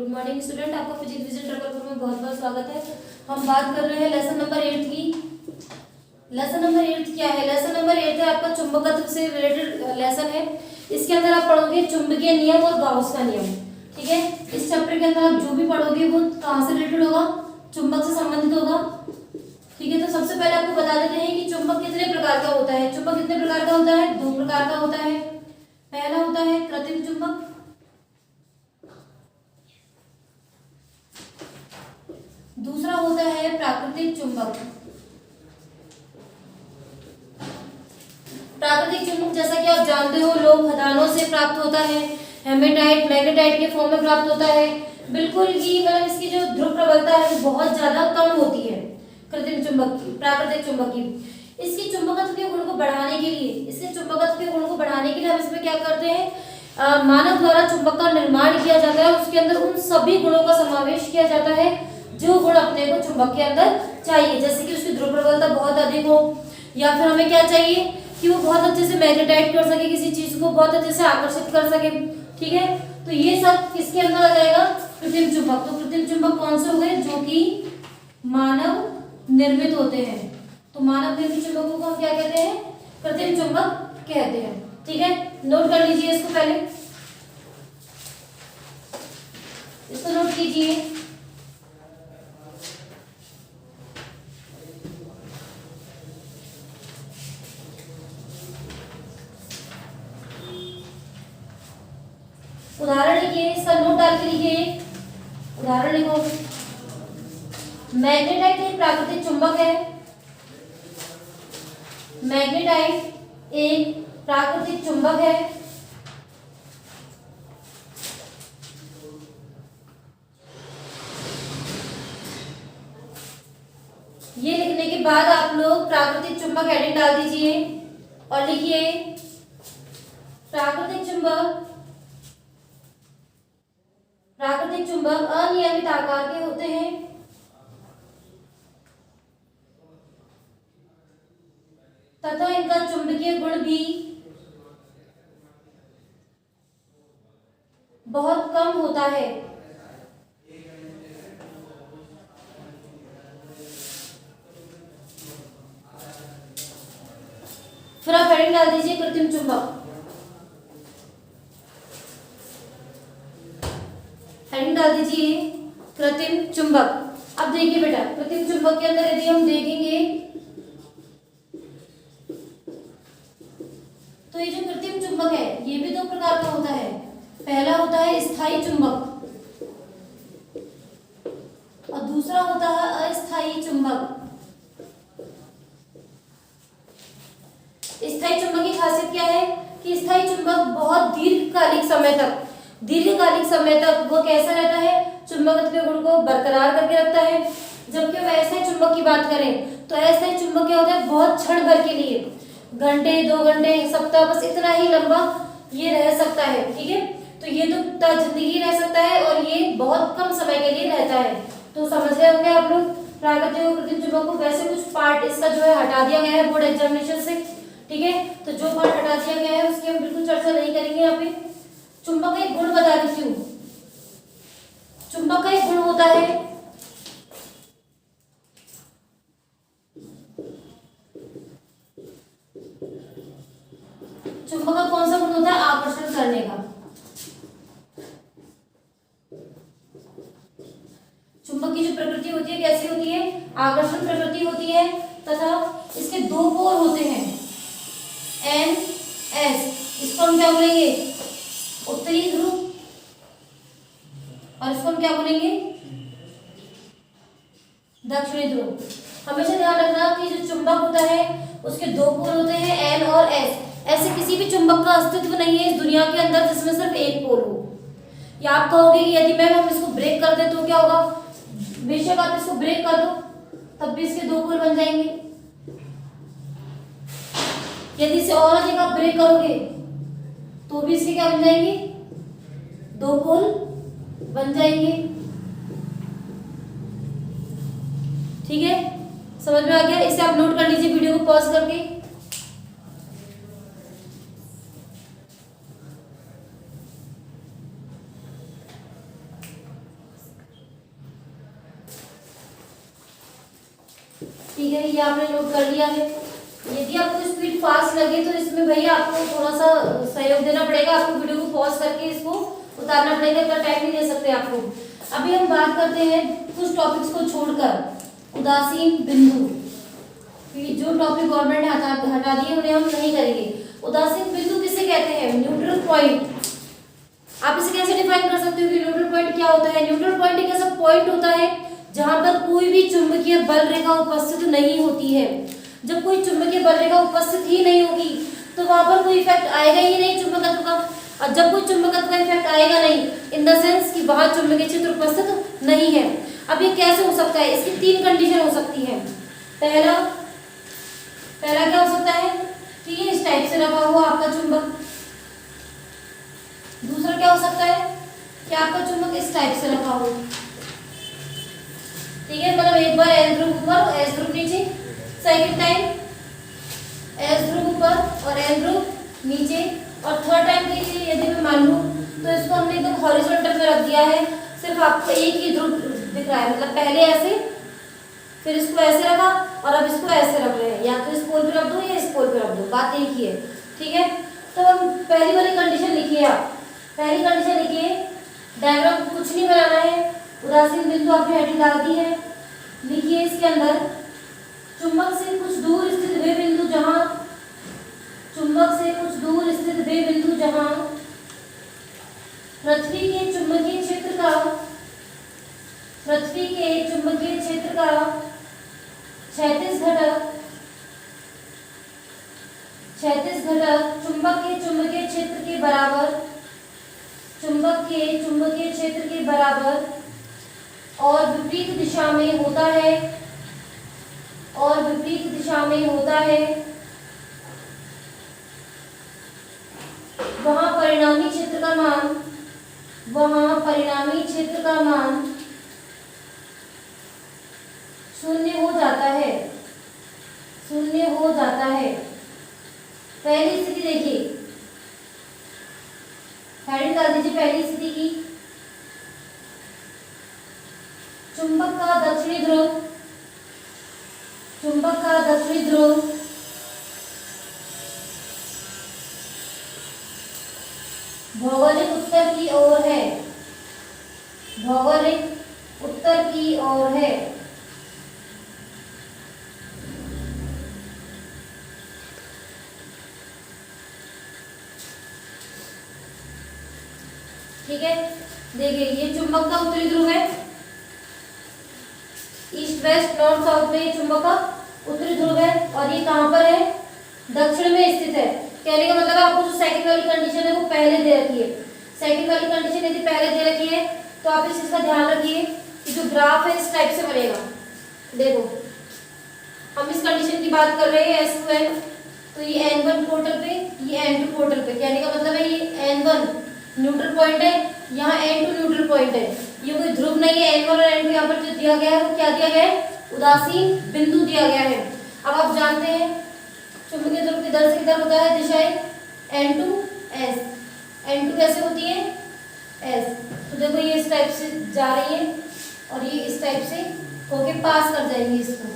Good morning student, आपका physics vision triple में बहुत बहुत स्वागत है। हम बात कर रहे हैं लेसन नंबर 8 की। लेसन नंबर 8 क्या है? लेसन नंबर 8 है आपका चुंबकत्व से रिलेटेड लेसन है। इसके अंदर आप पढ़ोगे चुंबकीय नियम और गाउस का नियम। ठीक है, इस चैप्टर के अंदर आप जो भी पढ़ोगे वो कहाँ से रिलेटेड होगा? चुंबक से संबंधित होगा। ठीक है, तो सबसे पहले आपको बता देते हैं कि चुंबक कितने प्रकार का होता है। चुंबक कितने प्रकार का होता है? 2 प्रकार का होता है। पहला होता है कृत्रिम चुंबक, दूसरा होता है प्राकृतिक चुंबक। प्राकृतिक चुंबक जैसा कि आप जानते हो लोह खदानों से प्राप्त होता है, हेमेटाइट मैग्नेटाइट के फॉर्म में प्राप्त होता है। बिल्कुल ही मतलब इसकी जो ध्रुव प्रबलता है वो बहुत ज्यादा कम होती है कृत्रिम चुंबक की, प्राकृतिक चुंबक की। इसकी चुंबकत्व के गुण को बढ़ाने के लिए, इसके चुंबकत्व के गुण को बढ़ाने के लिए हम इसमें क्या करते हैं, मानव द्वारा चुंबक का निर्माण किया जाता है। उसके अंदर उन सभी गुणों का समावेश किया जाता है जो गुण अपने को चुंबक के अंदर चाहिए, जैसे कि उसकी ध्रुव प्रबलता बहुत अधिक हो, या फिर हमें क्या चाहिए कि वो बहुत अच्छे से मैग्नेटाइट कर सके, किसी चीज को बहुत अच्छे से आकर्षित कर सके। ठीक है, तो ये सब किसके अंदर आ जाएगा? कृत्रिम चुंबक। तो कृत्रिम चुंबक कौन से हो गए? जो कि मानव निर्मित होते हैं। तो मानव निर्मित चुंबकों को हम क्या कहते हैं? कृत्रिम चुंबक कहते हैं। ठीक है, नोट कर लीजिए इसको, पहले इसको नोट कीजिए। उदाहरण लिखिए, इसका नोट डाल के लिखिए। उदाहरण लिखो, मैग्नेटाइट एक प्राकृतिक चुंबक है। मैग्नेटाइट एक प्राकृतिक चुंबक है। ये लिखने के बाद आप लोग प्राकृतिक चुंबक हेडिंग डाल दीजिए और लिखिए प्राकृतिक चुंबक। प्राकृतिक चुंबक अनियमित आकार के होते हैं तथा इनका चुंबकीय गुण भी बहुत कम होता है। फिर आप हेडिंग डाल दीजिए कृत्रिम चुंबक। हेडिंग डाल दीजिए कृत्रिम चुंबक। अब देखिए बेटा, कृत्रिम चुंबक के अंदर यदि हम देखेंगे तो ये जो कृत्रिम चुंबक है ये भी 2 प्रकार का होता है। पहला होता है स्थायी चुंबक और दूसरा होता है अस्थायी चुंबक। स्थायी चुंबक की खासियत क्या है कि स्थायी चुंबक बहुत दीर्घकालिक समय तक वो कैसा रहता है? चुंबकत्व के गुण को बरकरार करके रखता है। जबकि हम अस्थायी चुंबक की बात करें तो अस्थायी चुंबक क्या होता है? बहुत क्षण भर के लिए, घंटे 2 घंटे सप्ताह, बस इतना ही लंबा ये रह सकता है। ठीक है, तो ये तो जिंदगी रह सकता है और ये बहुत कम समय के लिए रहता है। तो समझ रहे होंगे आप लोग प्राकृतिक और कृत्रिम चुंबक को। वैसे कुछ पार्ट इसका जो है हटा दिया गया है बोर्ड एग्जामिनेशन से। ठीक है, तो जो पार्ट हटा दिया गया है उसकी हम बिल्कुल चर्चा नहीं करेंगे यहाँ पे। चुंबक का एक गुण बता देती हूँ। चुंबक का एक गुण होता है चुंबक का कौन सा गुण होता है? आकर्षण करने का। चुंबक की जो प्रकृति होती है कैसी होती है? आकर्षण प्रकृति होती है तथा इसके 2 पोल होते हैं N S। इसको हम क्या बोलेंगे? उत्तरी ध्रुव। और इसको हम क्या बोलेंगे? दक्षिणी ध्रुव। हमेशा ध्यान रखना कि जो चुंबक होता है उसके 2 पोल होते हैं N और S। ऐसे किसी भी चुंबक का अस्तित्व नहीं है इस दुनिया के अंदर जिसमें सिर्फ एक पोल हो। या आप कहोगे कि यदि मैम हम इसको ब्रेक कर दे तो क्या होगा? बेशक आप इसको ब्रेक कर दो तब भी इसके 2 पोल बन जाएंगे। यदि इसे और अधिक आप ब्रेक करोगे तो भी इसके क्या बन जाएंगे? 2 पोल बन जाएंगे। ठीक है, समझ में आ गया? इसे आप नोट कर लीजिए वीडियो को पॉज करके। ठीक है, ये आपने नोट कर लिया है। यदि आपको स्पीड फास्ट लगे तो इसमें भैया आपको थोड़ा सा सहयोग देना पड़ेगा, आपको वीडियो को पॉज करके इसको उतारना पड़ेगा, इतना टाइम नहीं दे सकते आपको। अभी हम बात करते हैं कुछ टॉपिक्स को छोड़कर उदासीन बिंदु, जो टॉपिक गवर्नमेंट ने हटा दिए उन्हें हम नहीं करेंगे। उदासीन बिंदु किसे कहते हैं? Neutral point. आप इसे कैसे डिफाइन कर सकते हो कि न्यूट्रल पॉइंट क्या होता है? न्यूट्रल पॉइंट एक ऐसा पॉइंट होता है जहां पर कोई भी चुंबकीय बल रेखा उपस्थित नहीं होती है। जब कोई चुंबकीय बल रेखा उपस्थित ही नहीं होगी तो वहां पर कोई इफेक्ट आएगा ही नहीं चुंबकत्व का, और जब कोई चुंबकत्व का इफेक्ट आएगा नहीं इन द सेंस कि वहां चुंबकीय क्षेत्र उपस्थित नहीं है। अब ये कैसे हो सकता है? इसकी तीन कंडीशन हो सकती है। पहला क्या हो सकता है कि ये इस टाइप से रखा हुआ आपका चुंबक। दूसरा क्या हो सकता है कि आपका चुंबक इस टाइप से रखा हो, ठीक है, मतलब एक बार एस ध्रुव ऊपर एस ध्रुव नीचे, सेकंड टाइम एस ध्रुव ऊपर और एन ध्रुव नीचे, और थर्ड टाइम के लिए यदि मैं मान लूं तो इसको हमने एकदम हॉरिजॉन्टल में रख दिया है, सिर्फ आपको एक ही ध्रुव दिख रहा है, मतलब पहले ऐसे फिर इसको ऐसे रखा और अब इसको ऐसे रख रहे हैं, या तो इस पोल पे रख दो या इस पोल पे रख दो, बात एक ही है, ठीक है। तो हम पहली वाली कंडीशन लिखिए, आप पहली कंडीशन लिखिए, डायग्राम कुछ नहीं बनाना है, उदासीन बिंदु आपने हेडिंग डाल दी है, लिखिए इसके अंदर चुंबक से कुछ दूर स्थित वे बिंदु जहां चुंबक से कुछ दूर स्थित वे बिंदु जहां पृथ्वी के चुंबकीय क्षेत्र का क्षैतिज घटक चुंबक के चुंबकीय क्षेत्र के बराबर और विपरीत दिशा में होता है, वहां परिणामी क्षेत्र का मान शून्य हो जाता है। पहली स्थिति देखिए, हेडिंग डाल दीजिए पहली स्थिति की, चुंबक का दक्षिणी ध्रुव भौगोलिक उत्तर की ओर है। ठीक है, देखिए ये चुंबक का उत्तरी ध्रुव है, ईस्ट वेस्ट नॉर्थ साउथ में ये चुंबक का उत्तरी ध्रुव है, और ये कहां पर है? दक्षिण में स्थित है। कहने का मतलब आपको जो सेकंड वाली कंडीशन है वो पहले दे रखी है। सेकंड वाली कंडीशन यदि पहले दे रखी है तो आप इस चीज का ध्यान रखिए कि जो ग्राफ है इस टाइप से बनेगा। देखो हम इस कंडीशन की बात कर रहे हैं S2n, तो ये N1 पोर्टल पे, ये N2 पोर्टल पे, कहने का मतलब है ये N1 न्यूट्रल पॉइंट है, यहाँ N2 न्यूट्रल पॉइंट है, ये कोई ध्रुव नहीं है। N1 और N2 यहाँ पर जो दिया गया है वो क्या दिया गया है? उदासीन बिंदु दिया गया है। अब आप जानते हैं चुंबकीय ध्रुव किधर से किधर होता है दिशाएं? N2 S, N2 कैसे होती है? S। तो देखो ये इस टाइप से जा रही है और ये इस टाइप से होके पास कर जाएंगी इसको।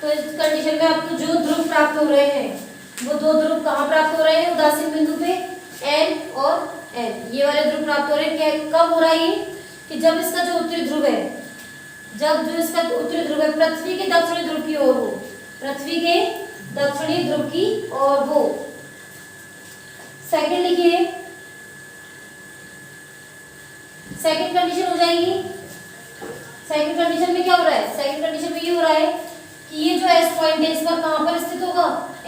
तो इस कंडीशन में आपको जो ध्रुव प्राप्त हो रहे हैं वो दो ध्रुव कहाँ प्राप्त हो रहे हैं? उदासीन बिंदु पे N और N, ये वाले ध्रुव प्राप्त हो रहे हैं। क्या कब हो रहा है? कि जब इसका जो उत्तरी ध्रुव है, पृथ्वी के दक्षिणी ध्रुव की ओर हो, पृथ्वी के दक्षिणी ध्रुव की ओर हो। सेकंड लिखिए, सेकंड कंडीशन हो जाएगी। सेकंड कंडीशन में क्या हो रहा है? सेकंड कंडीशन में ये हो रहा है कि ये जो S पॉइंट है इस पर कहां पर स्थित होगा?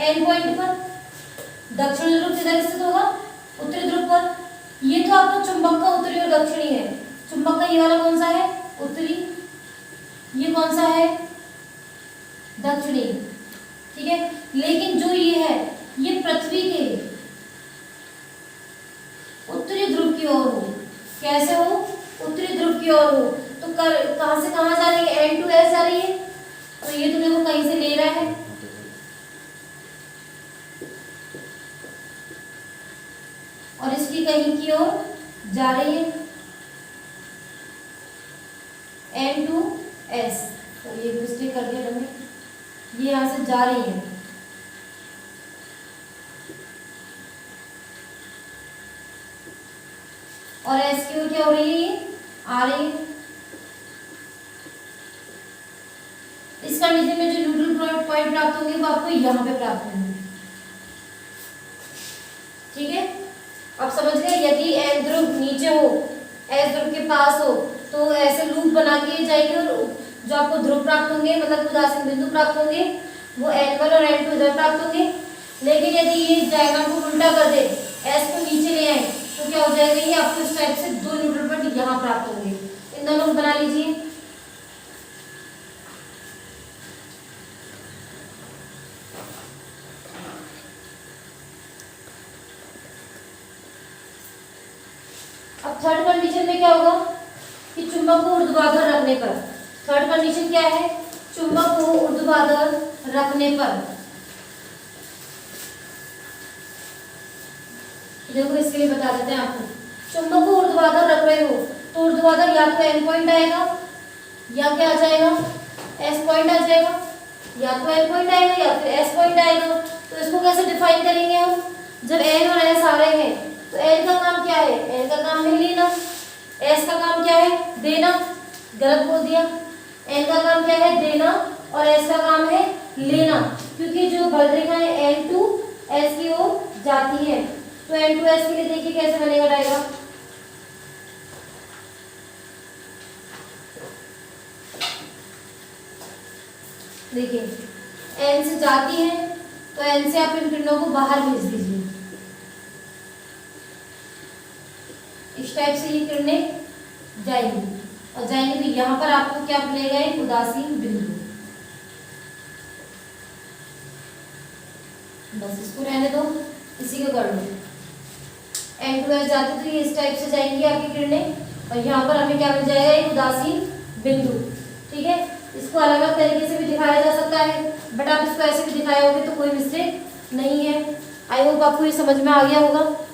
N पॉइंट पर। दक्षिणी ध्रुव किधर स्थित होगा? उत्तरी ध्रुव पर। ये तो आपका चुंबक का उत्तरी और दक्षिणी है। चुंबक का ये वाला कौन सा है? उत्तरी। ये कौन सा है? दक्षिणी। ठीक है, लेकिन जो ये है ये पृथ्वी के उत्तरी ध्रुव की ओर हो। कैसे हो? उत्तरी ध्रुव की ओर हो। तो कहां से कहां जा रही है? N2S जा रही है, तो ये तो देखो कहीं से ले रहा है, और इसकी कहीं की ओर जा रही है। N2S। तो ये मिस्टेक कर दिया मैंने, ये यहाँ से जा रही है, और S की ओर क्या हो रही है, ये आ रही है। इस कंडीशन में जो न्यूट्रल पॉइंट प्राप्त होंगे वो आपको यहाँ पे प्राप्त होंगे। ठीक है, अब समझ गए। यदि N ध्रुव नीचे हो, S ध्रुव के पास हो, तो ऐसे लूप बना के जाएगी और जो आपको ध्रुव प्राप्त होंगे, मतलब उदासीन बिंदु प्राप्त होंगे, वो N1 और N2 इधर प्राप्त होंगे। लेकिन यदि ये डायग्राम को उल्टा कर दे, S को नीचे ले आए, तो क्या हो जाएगा, ये आपको इस टाइप से दो न्यूट्रल पॉइंट यहाँ प्राप्त होंगे। इन दोनों को बना लीजिए। अब थर्ड कंडीशन में क्या होगा कि चुंबक को ऊर्ध्वाधर रखने पर, थर्ड कंडीशन क्या है, चुंबक को ऊर्ध्वाधर रखने पर, देखो इसके लिए बता देते हैं आपको। चुंबक को ऊर्ध्वाधर रख रहे हो तो ऊर्ध्वाधर या तो N पॉइंट आएगा या क्या आ जाएगा, S पॉइंट आ जाएगा, या तो N पॉइंट आएगा या फिर S पॉइंट आएगा। तो इसको कैसे डिफाइन करेंगे हम, जब N और S आ रहे हैं तो N का काम क्या है, N का काम है लेना, S का काम क्या है, देना, गलत बोल दिया। N का काम क्या है, देना, और S का काम है लेना, क्योंकि जो बल रेखाएं N2 S की ओर जाती है। तो N2S के लिए देखिए कैसे बनेगा डायग्राम। देखिए N से जाती है तो N से आप इन किरणों को बाहर भेज दीजिए, इस टाइप से ये किरणें जाएंगी, और जाएंगे तो यहाँ पर आपको क्या मिलेगा, एक उदासीन बिंदु। बस इसको रहने दो, इसी को कर लो। N2S जाते तो ये इस टाइप से जाएंगी आपकी किरणें, और यहाँ पर हमें क्या मिल जाएगा, एक उदासीन बिंदु। ठीक है, इसको अलग अलग तरीके से भी दिखाया जा सकता है, बट आप इसको ऐसे भी दिखाए होगे तो कोई मिस्टेक नहीं है। आई होप आपको ये समझ में आ गया होगा।